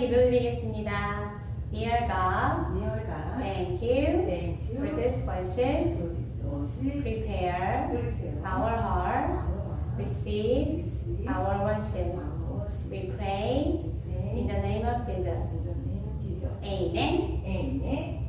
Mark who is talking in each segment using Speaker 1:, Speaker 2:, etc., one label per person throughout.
Speaker 1: 기도드리겠습니다. Dear God, thank you for this worship. Prepare our heart, receive our worship. We pray in the name of Jesus. Amen.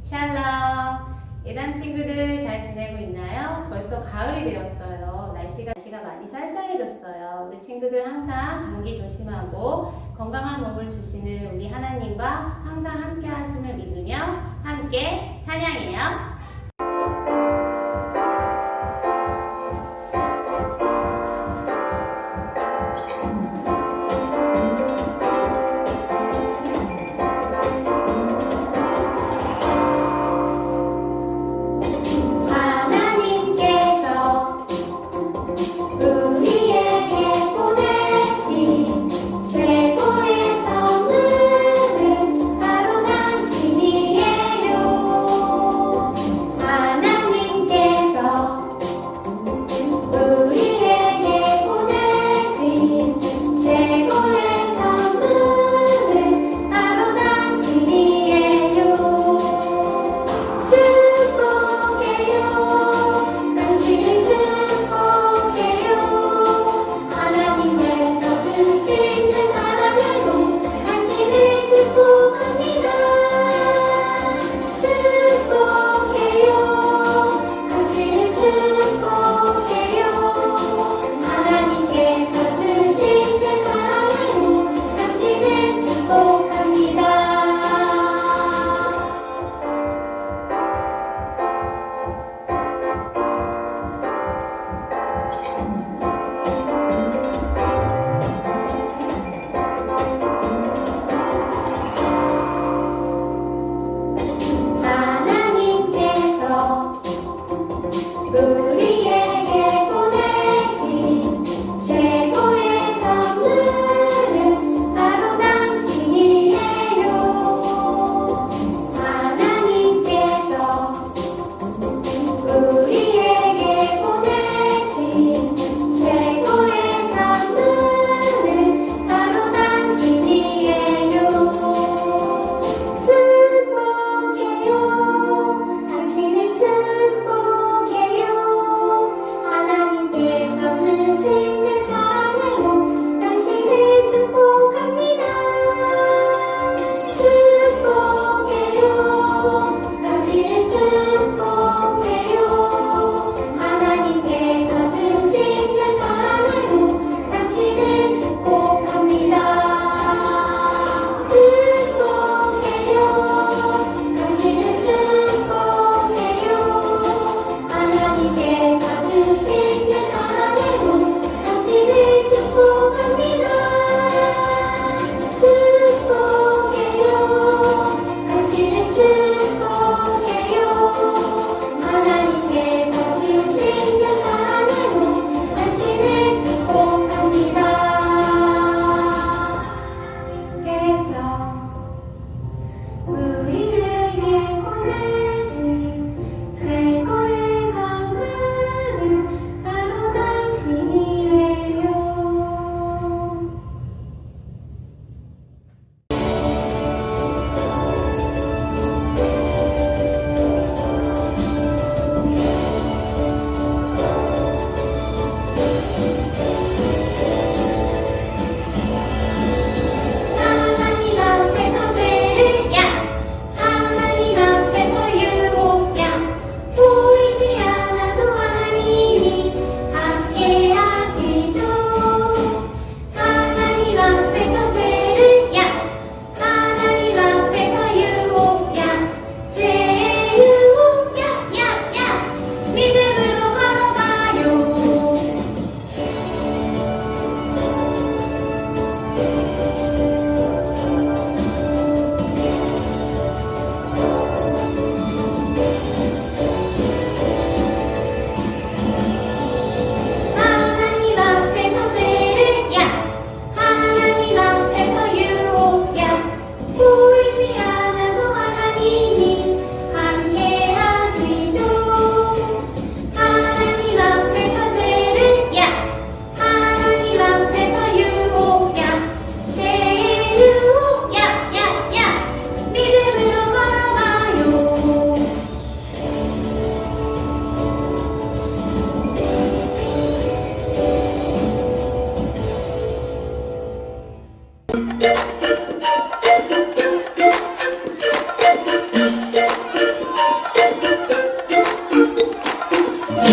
Speaker 1: 샬롬. 예단 친구들 잘 지내고 있나요? 벌써 가을이 되었어요. 날씨가 많이 쌀쌀해졌어요. 우리 친구들 항상 감기 조심하고 건강한 몸을 주시는 우리 하나님과 항상 함께 하심을 믿으며 함께 찬양해요.
Speaker 2: 최고의 선물은 바로 당신이에요.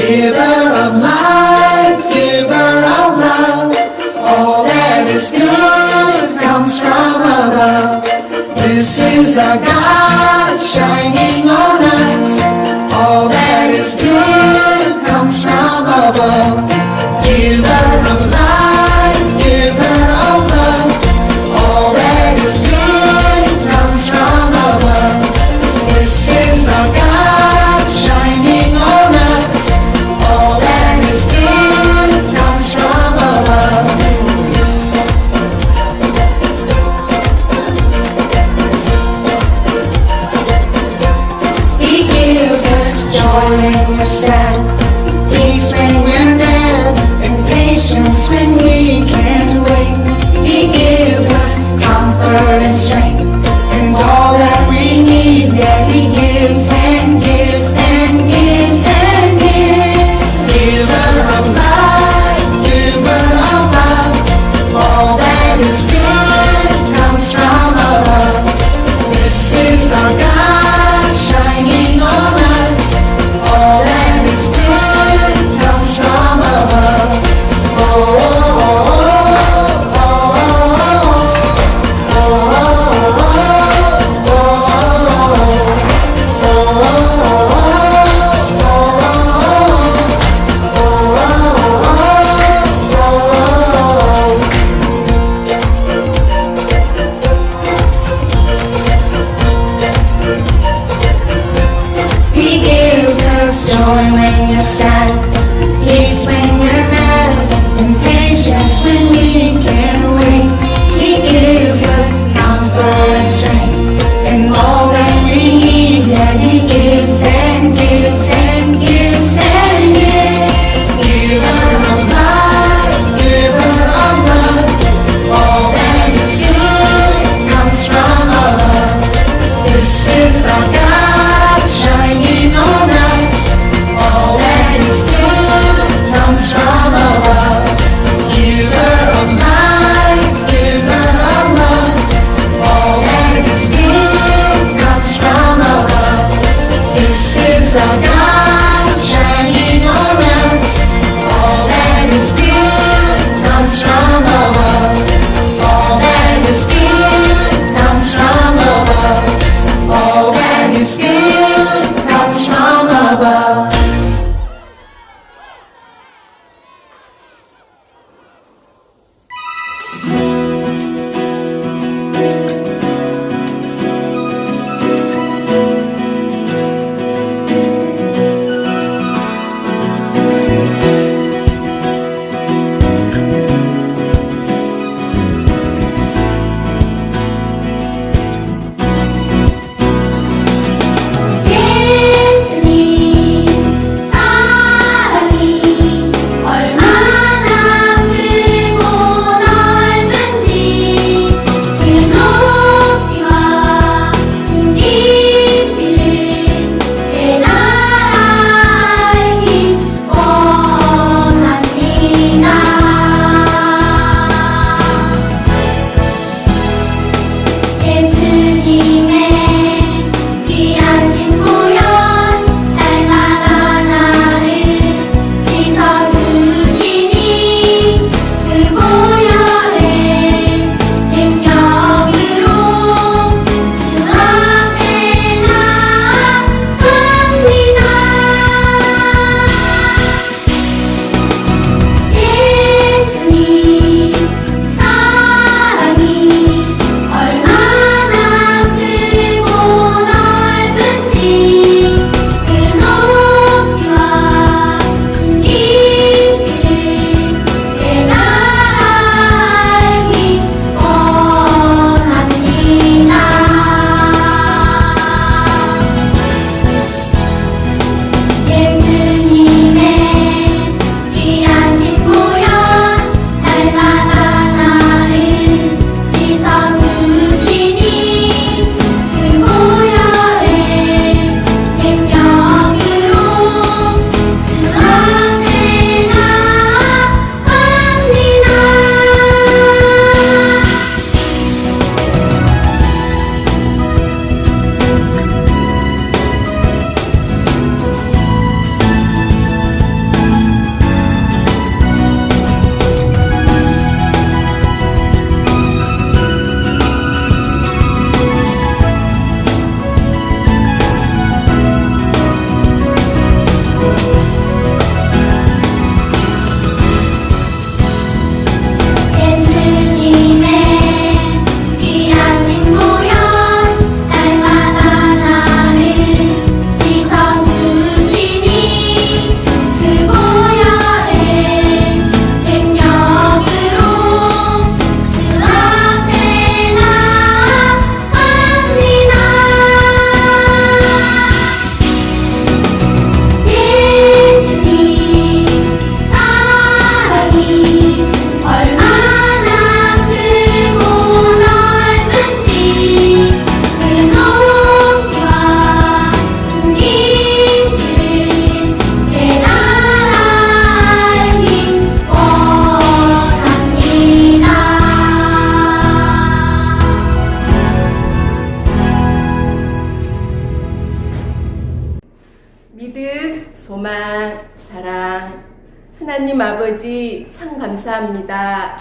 Speaker 2: Giver of life, giver of love, all that is good comes from above. This is our God shining on us. All that is good comes from above. Giver of life, giver of love, all that is good comes from above. This is our God shining on us. All that is good comes from above. He gives
Speaker 1: 참 감사합니다.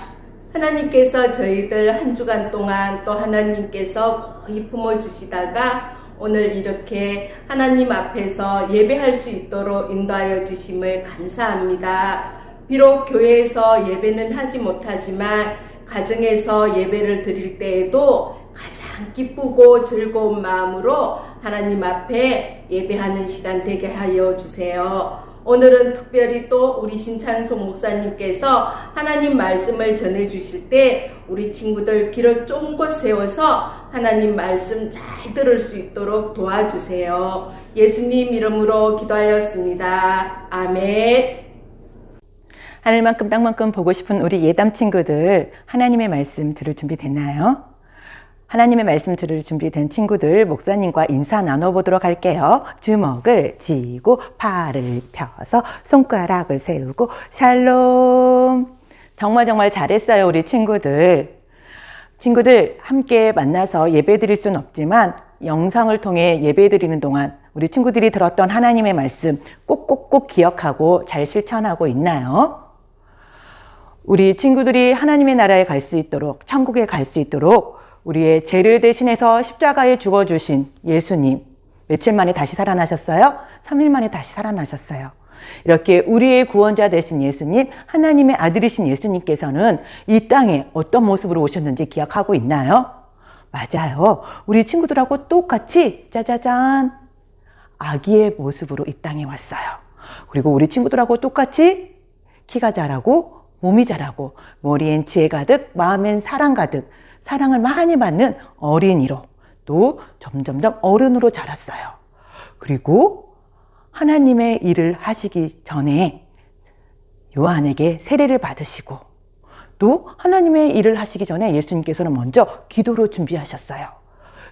Speaker 1: 하나님께서 저희들 한 주간 동안 또 하나님께서 거의 품어주시다가 오늘 이렇게 하나님 앞에서 예배할 수 있도록 인도하여 주심을 감사합니다. 비록 교회에서 예배는 하지 못하지만 가정에서 예배를 드릴 때에도 가장 기쁘고 즐거운 마음으로 하나님 앞에 예배하는 시간 되게 하여 주세요. 오늘은 특별히 또 우리 신찬송 목사님께서 하나님 말씀을 전해 주실 때 우리 친구들 귀를 쫑긋 세워서 하나님 말씀 잘 들을 수 있도록 도와주세요. 예수님 이름으로 기도하였습니다. 아멘.
Speaker 3: 하늘만큼 땅만큼 보고 싶은 우리 예담 친구들, 하나님의 말씀 들을 준비 됐나요? 하나님의 말씀 들을 준비된 친구들, 목사님과 인사 나눠보도록 할게요. 주먹을 쥐고 팔을 펴서 손가락을 세우고 샬롬. 정말 잘했어요, 우리 친구들. 친구들 함께 만나서 예배 드릴 수는 없지만 영상을 통해 예배 드리는 동안 우리 친구들이 들었던 하나님의 말씀 꼭꼭꼭 기억하고 잘 실천하고 있나요? 우리 친구들이 하나님의 나라에 갈 수 있도록, 천국에 갈 수 있도록 우리의 죄를 대신해서 십자가에 죽어주신 예수님, 며칠 만에 다시 살아나셨어요? 3일 만에 다시 살아나셨어요. 이렇게 우리의 구원자 되신 예수님, 하나님의 아들이신 예수님께서는 이 땅에 어떤 모습으로 오셨는지 기억하고 있나요? 맞아요. 우리 친구들하고 똑같이 짜자잔 아기의 모습으로 이 땅에 왔어요. 그리고 우리 친구들하고 똑같이 키가 자라고 몸이 자라고 머리엔 지혜 가득 마음엔 사랑 가득 사랑을 많이 받는 어린이로 또 점점점 어른으로 자랐어요. 그리고 하나님의 일을 하시기 전에 요한에게 세례를 받으시고 또 하나님의 일을 하시기 전에 예수님께서는 먼저 기도로 준비하셨어요.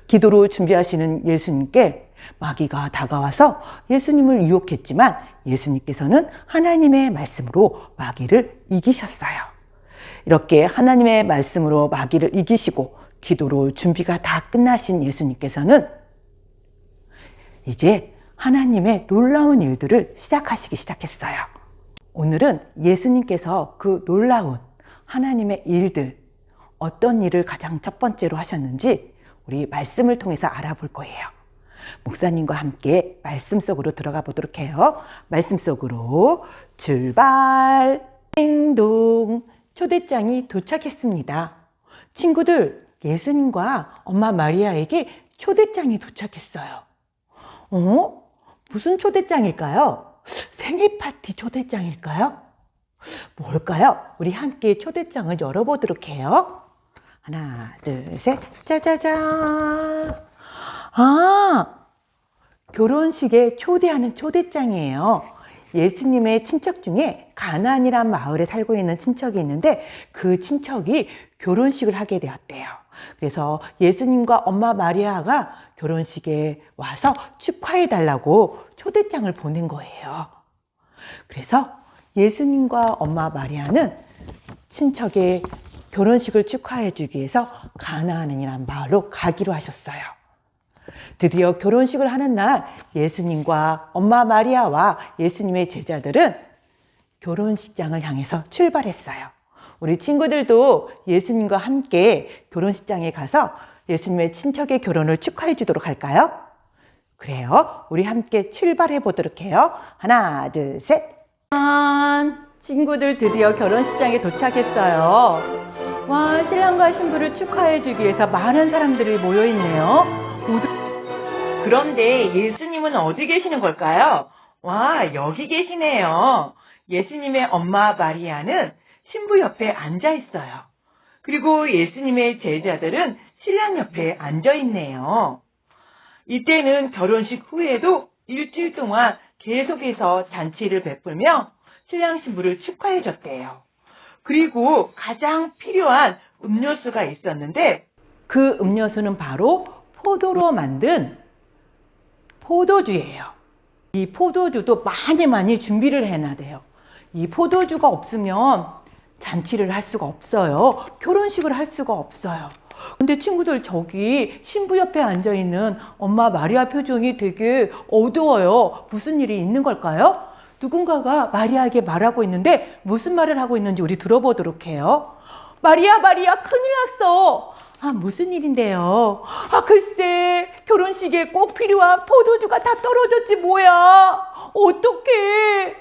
Speaker 3: 기도로 준비하시는 예수님께 마귀가 다가와서 예수님을 유혹했지만 예수님께서는 하나님의 말씀으로 마귀를 이기셨어요. 이렇게 하나님의 말씀으로 마귀를 이기시고 기도로 준비가 다 끝나신 예수님께서는 이제 하나님의 놀라운 일들을 시작하시기 시작했어요. 오늘은 예수님께서 그 놀라운 하나님의 일들, 어떤 일을 가장 첫 번째로 하셨는지 우리 말씀을 통해서 알아볼 거예요. 목사님과 함께 말씀 속으로 들어가 보도록 해요. 말씀 속으로 출발! 띵동! 초대장이 도착했습니다. 친구들, 예수님과 엄마 마리아에게 초대장이 도착했어요. 무슨 초대장일까요? 생일 파티 초대장일까요? 뭘까요? 우리 함께 초대장을 열어보도록 해요. 하나, 둘, 셋, 짜자잔! 결혼식에 초대하는 초대장이에요. 예수님의 친척 중에 가나안이란 마을에 살고 있는 친척이 있는데 그 친척이 결혼식을 하게 되었대요. 그래서 예수님과 엄마 마리아가 결혼식에 와서 축하해 달라고 초대장을 보낸 거예요. 그래서 예수님과 엄마 마리아는 친척의 결혼식을 축하해 주기 위해서 가나안이란 마을로 가기로 하셨어요. 드디어 결혼식을 하는 날 예수님과 엄마 마리아와 예수님의 제자들은 결혼식장을 향해서 출발했어요. 우리 친구들도 예수님과 함께 결혼식장에 가서 예수님의 친척의 결혼을 축하해 주도록 할까요? 그래요. 우리 함께 출발해 보도록 해요. 하나, 둘, 셋. 짠! 친구들 드디어 결혼식장에 도착했어요. 와, 신랑과 신부를 축하해 주기 위해서 많은 사람들이 모여 있네요. 그런데 예수님은 어디 계시는 걸까요? 와, 여기 계시네요. 예수님의 엄마 마리아는 신부 옆에 앉아 있어요. 그리고 예수님의 제자들은 신랑 옆에 앉아 있네요. 이때는 결혼식 후에도 일주일 동안 계속해서 잔치를 베풀며 신랑 신부를 축하해 줬대요. 그리고 가장 필요한 음료수가 있었는데 그 음료수는 바로 포도로 만든 포도주예요. 이 포도주도 많이 준비를 해놔야 돼요. 이 포도주가 없으면 잔치를 할 수가 없어요. 결혼식을 할 수가 없어요. 근데 친구들, 저기 신부 옆에 앉아있는 엄마 마리아 표정이 되게 어두워요. 무슨 일이 있는 걸까요? 누군가가 마리아에게 말하고 있는데 무슨 말을 하고 있는지 우리 들어보도록 해요. 마리아, 마리아, 큰일 났어. 아, 무슨 일인데요? 아, 글쎄, 결혼식에 꼭 필요한 포도주가 다 떨어졌지 뭐야. 어떡해.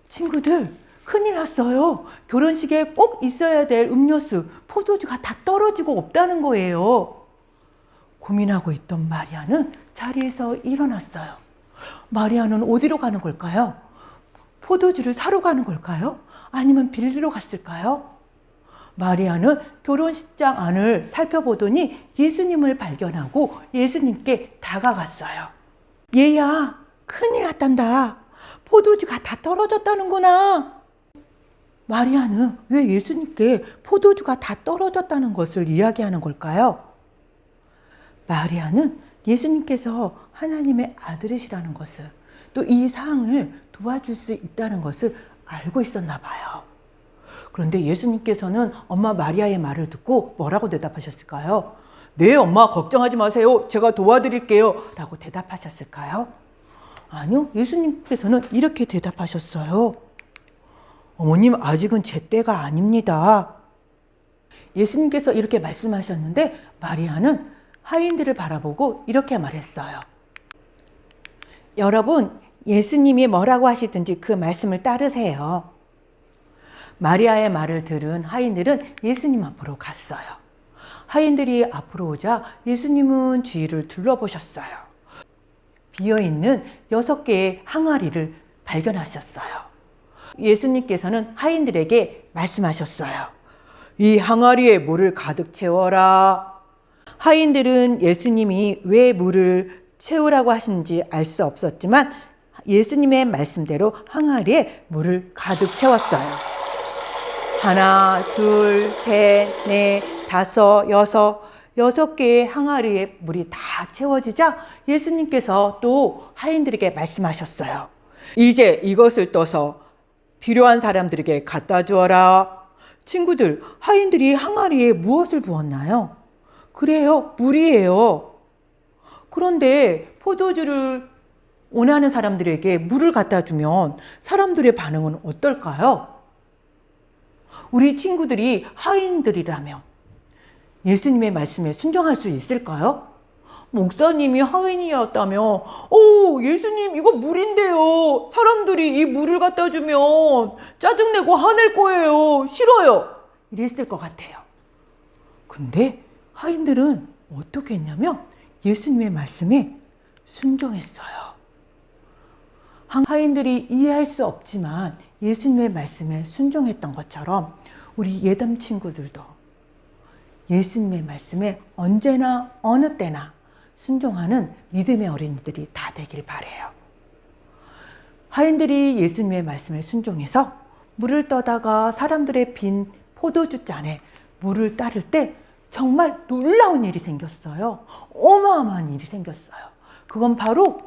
Speaker 3: 친구들, 큰일 났어요. 결혼식에 꼭 있어야 될 음료수, 포도주가 다 떨어지고 없다는 거예요. 고민하고 있던 마리아는 자리에서 일어났어요. 마리아는 어디로 가는 걸까요? 포도주를 사러 가는 걸까요? 아니면 빌리러 갔을까요? 마리아는 결혼식장 안을 살펴보더니 예수님을 발견하고 예수님께 다가갔어요. 얘야, 큰일 났단다. 포도주가 다 떨어졌다는구나. 마리아는 왜 예수님께 포도주가 다 떨어졌다는 것을 이야기하는 걸까요? 마리아는 예수님께서 하나님의 아들이시라는 것을, 또 이 상황을 도와줄 수 있다는 것을 알고 있었나 봐요. 그런데 예수님께서는 엄마 마리아의 말을 듣고 뭐라고 대답하셨을까요? 네, 엄마 걱정하지 마세요. 제가 도와드릴게요. 라고 대답하셨을까요? 아니요. 예수님께서는 이렇게 대답하셨어요. 어머님, 아직은 제 때가 아닙니다. 예수님께서 이렇게 말씀하셨는데 마리아는 하인들을 바라보고 이렇게 말했어요. 여러분, 예수님이 뭐라고 하시든지 그 말씀을 따르세요. 마리아의 말을 들은 하인들은 예수님 앞으로 갔어요. 하인들이 앞으로 오자 예수님은 주위를 둘러보셨어요. 비어있는 6개의 항아리를 발견하셨어요. 예수님께서는 하인들에게 말씀하셨어요. 이 항아리에 물을 가득 채워라. 하인들은 예수님이 왜 물을 채우라고 하시는지 알 수 없었지만 예수님의 말씀대로 항아리에 물을 가득 채웠어요. 하나, 둘, 셋, 넷, 다섯, 여섯, 6개의 항아리에 물이 다 채워지자 예수님께서 또 하인들에게 말씀하셨어요. 이제 이것을 떠서 필요한 사람들에게 갖다 주어라. 친구들, 하인들이 항아리에 무엇을 부었나요? 그래요, 물이에요. 그런데 포도주를 원하는 사람들에게 물을 갖다 주면 사람들의 반응은 어떨까요? 우리 친구들이 하인들이라면 예수님의 말씀에 순종할 수 있을까요? 목사님이 하인이었다면 예수님 이거 물인데요. 사람들이 이 물을 갖다 주면 짜증내고 화낼 거예요. 싫어요. 이랬을 것 같아요. 근데 하인들은 어떻게 했냐면 예수님의 말씀에 순종했어요. 하인들이 이해할 수 없지만 예수님의 말씀에 순종했던 것처럼 우리 예담 친구들도 예수님의 말씀에 언제나 어느 때나 순종하는 믿음의 어린이들이 다 되길 바라요. 하인들이 예수님의 말씀에 순종해서 물을 떠다가 사람들의 빈 포도주 잔에 물을 따를 때 정말 놀라운 일이 생겼어요. 어마어마한 일이 생겼어요. 그건 바로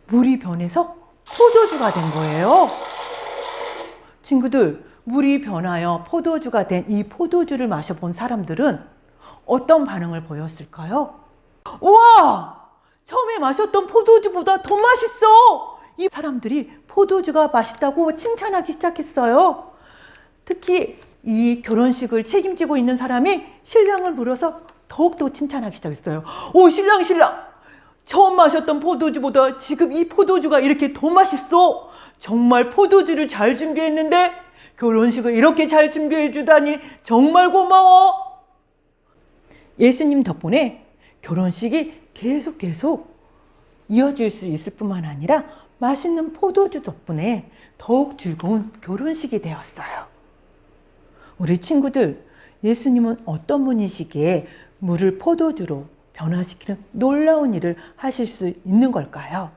Speaker 3: 물이 변해서 포도주가 된 거예요. 친구들, 물이 변하여 포도주가 된 이 포도주를 마셔본 사람들은 어떤 반응을 보였을까요? 우와! 처음에 마셨던 포도주보다 더 맛있어! 이 사람들이 포도주가 맛있다고 칭찬하기 시작했어요. 특히 이 결혼식을 책임지고 있는 사람이 신랑을 불러서 더욱더 칭찬하기 시작했어요. 오, 신랑! 처음 마셨던 포도주보다 지금 이 포도주가 이렇게 더 맛있어. 정말 포도주를 잘 준비했는데 결혼식을 이렇게 잘 준비해 주다니 정말 고마워. 예수님 덕분에 결혼식이 계속 이어질 수 있을 뿐만 아니라 맛있는 포도주 덕분에 더욱 즐거운 결혼식이 되었어요. 우리 친구들, 예수님은 어떤 분이시기에 물을 포도주로 변화시키는 놀라운 일을 하실 수 있는 걸까요?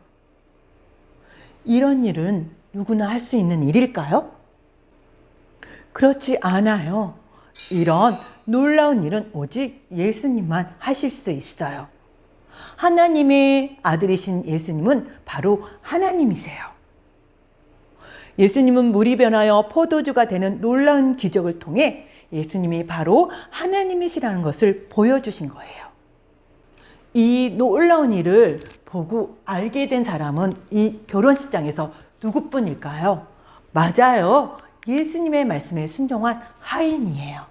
Speaker 3: 이런 일은 누구나 할 수 있는 일일까요? 그렇지 않아요. 이런 놀라운 일은 오직 예수님만 하실 수 있어요. 하나님의 아들이신 예수님은 바로 하나님이세요. 예수님은 물이 변하여 포도주가 되는 놀라운 기적을 통해 예수님이 바로 하나님이시라는 것을 보여주신 거예요. 이 놀라운 일을 보고 알게 된 사람은 이 결혼식장에서 누구뿐일까요? 맞아요. 예수님의 말씀에 순종한 하인이에요.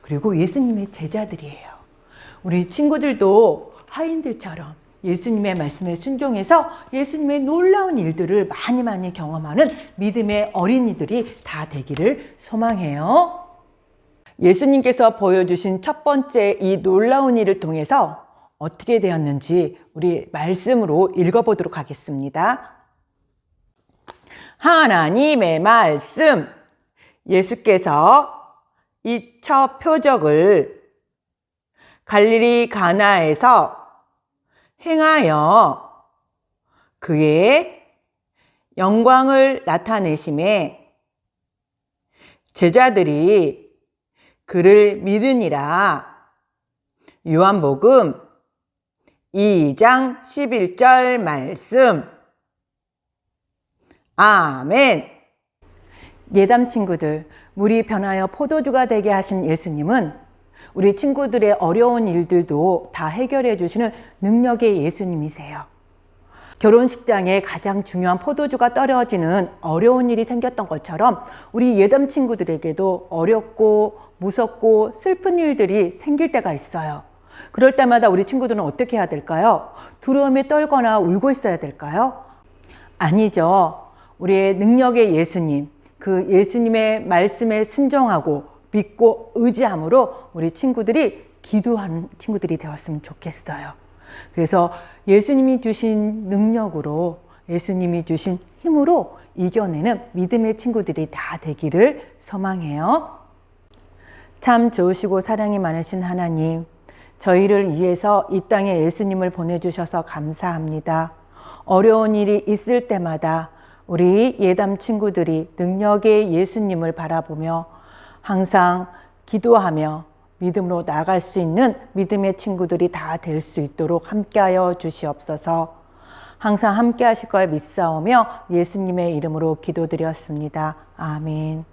Speaker 3: 그리고 예수님의 제자들이에요. 우리 친구들도 하인들처럼 예수님의 말씀에 순종해서 예수님의 놀라운 일들을 많이 경험하는 믿음의 어린이들이 다 되기를 소망해요. 예수님께서 보여주신 첫 번째 이 놀라운 일을 통해서 어떻게 되었는지 우리 말씀으로 읽어보도록 하겠습니다. 하나님의 말씀. 예수께서 이 첫 표적을 갈릴리 가나에서 행하여 그의 영광을 나타내심에 제자들이 그를 믿으니라. 요한복음 2장 11절 말씀. 아멘. 예담 친구들, 물이 변하여 포도주가 되게 하신 예수님은 우리 친구들의 어려운 일들도 다 해결해 주시는 능력의 예수님이세요. 결혼식장에 가장 중요한 포도주가 떨어지는 어려운 일이 생겼던 것처럼 우리 예담 친구들에게도 어렵고 무섭고 슬픈 일들이 생길 때가 있어요. 그럴 때마다 우리 친구들은 어떻게 해야 될까요? 두려움에 떨거나 울고 있어야 될까요? 아니죠. 우리의 능력의 예수님, 그 예수님의 말씀에 순종하고 믿고 의지함으로 우리 친구들이 기도하는 친구들이 되었으면 좋겠어요. 그래서 예수님이 주신 능력으로, 예수님이 주신 힘으로 이겨내는 믿음의 친구들이 다 되기를 소망해요. 참 좋으시고 사랑이 많으신 하나님, 저희를 위해서 이 땅에 예수님을 보내주셔서 감사합니다. 어려운 일이 있을 때마다 우리 예담 친구들이 능력의 예수님을 바라보며 항상 기도하며 믿음으로 나아갈 수 있는 믿음의 친구들이 다 될 수 있도록 함께하여 주시옵소서. 항상 함께 하실 걸 믿사오며 예수님의 이름으로 기도드렸습니다. 아멘.